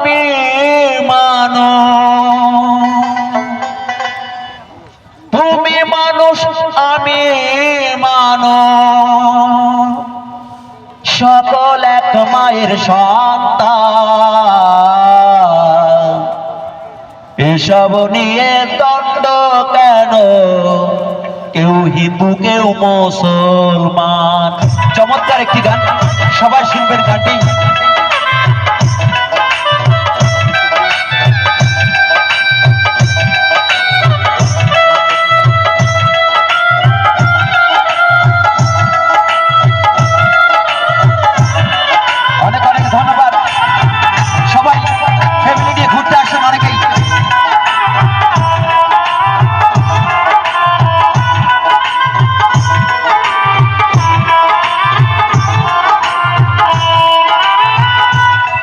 আমি মানুষ, তুমি মানুষ আমি মানুষ, সকল এক মায়ের সন্তান। এসব নিয়ে দ্বন্দ্ব কেন? কেউ হিন্দু কেউ মুসলমান। চমৎকার একটি গান, সবাই শুনবেন গানটি। অনেক অনেক ধন্যবাদ। সবাই ফ্যামিলি নিয়ে ঘুরতে আসেন অনেকেই।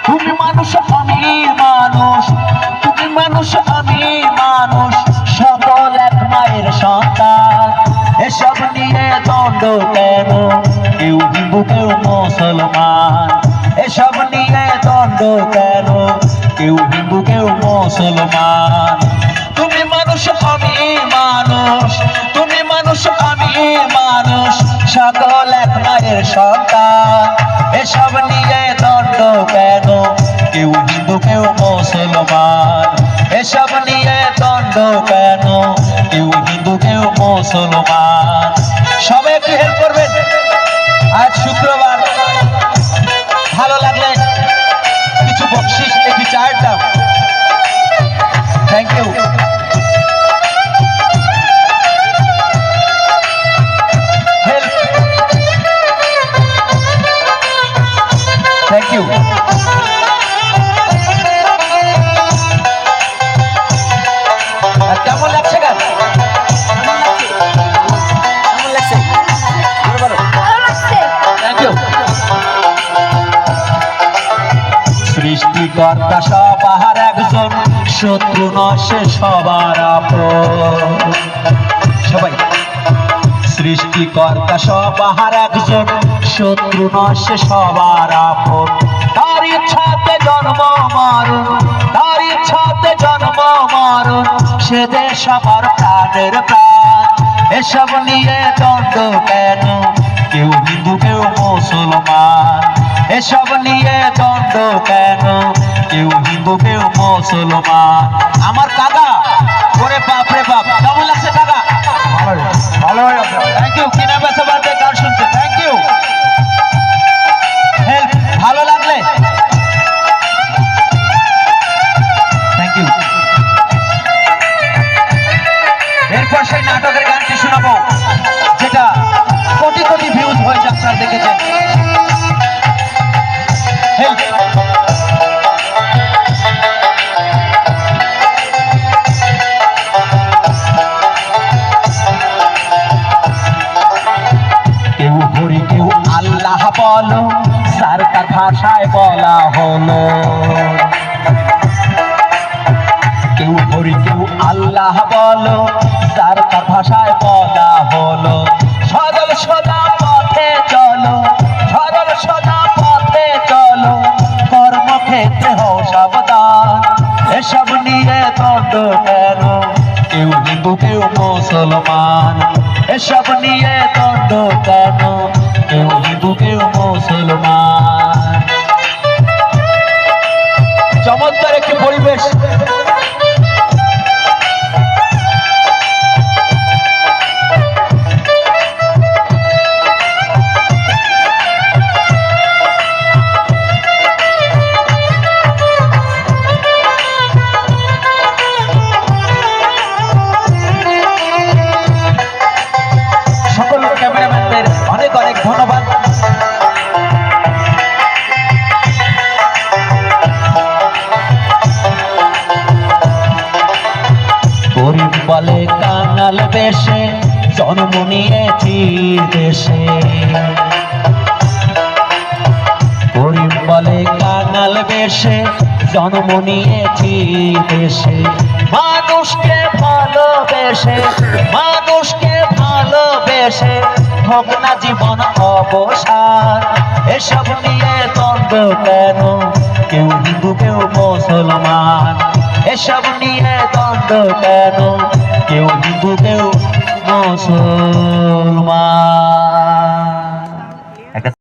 তুমি মানুষ আমি মানুষ, তুমি মানুষ আমি মানুষ, সকল এক মায়ের সন্তান। এসব নিয়ে দ্বন্দ্ব কেন? কেউ হিন্দু কেউ মুসলমান। এসব নিয়ে দ্বন্দ্ব কেন? কেউ হিন্দু কেউ মুসলমান। তুমি মানুষ আমি মানুষ, তুমি মানুষ আমি মানুষ, সকল এক মায়ের সন্তান। এসব নিয়ে দ্বন্দ্ব কেন? কেউ হিন্দু কেউ মুসলমান। এসব নিয়ে দ্বন্দ্ব কেন? কেউ হিন্দু কেউ মুসলমান। সবাই একটু হেল্প করবেন। আজ শুক্রবার, ভালো লাগলে কিছু বকশিশ, একটি চায়ের দাম। Thank you. Thank you. কেমন লাগছে গান? কেমন লাগছে? Thank you. সৃষ্টিকর্তা সবার একজন, শত্রু নয় সে সবার আপন। সবাই, সৃষ্টিকর্তা সবার একজন, শত্রু নয় সে সবার আপন। তার ইচ্ছাতে জন্ম মরণ, তার ইচ্ছাতে জন্ম মরণ, সে দেশ আমার প্রাণের প্রাণ। এসব নিয়ে দ্বন্দ্ব কেন? কেউ হিন্দু কেউ মুসলমান। এসব নিয়ে দ্বন্দ্ব কেন? কেউ হিন্দু কেউ মুসলমান। আমার কাকা, ওরে বাপ রে বাপ, কেমন লাগছে কাকা? ভালো হয়। Thank you. কিনা বেসা বাদে গান শুনছে। Thank you. হেল্প ভালো লাগলে থ্যাংক ইউ। এরপর সেই নাটকের গানটি শোনাবো, যেটা কোটি কোটি ভিউজ হয়েছে, আপনারা দেখেছেন। হেল্প। কেউ হরি কেউ আল্লাহ বলো, সরকার ভাষায় বলা হলো। কেউ হরি কেউ আল্লাহ বলো, সরকার ভাষায় বলা হলো। সরল সোজা পথে চলো, সরল সোজা পথে চলো, কর্মক্ষেত্রে হও সাবধান। এসব নিয়ে দ্বন্দ্ব কেন? কেউ হিন্দু কেউ মুসলমান। এসব নিয়ে দ্বন্দ্ব কেন? কেউ হিন্দু কেউ মুসলমান। চমৎকার একটি পরিবেশ। সকল ক্যামেরাম্যানদের অনেক অনেক ধন্যবাদ। গরিব বলে কাঙাল বেশে, জন্ম নিয়েছি দেশে। গরিব বলে কাঙাল বেশে, জন্ম নিয়েছি দেশে। মানুষকে ভালোবেসে, মানুষকে ভালোবেসে, হোক না জীবন অবসান। এসব নিয়ে দ্বন্দ্ব কেন? কেউ হিন্দু কেউ মুসলমান। এসব নিয়ে দ্বন্দ্ব কেন, কেউ হিন্দু কেউ মুসলমান।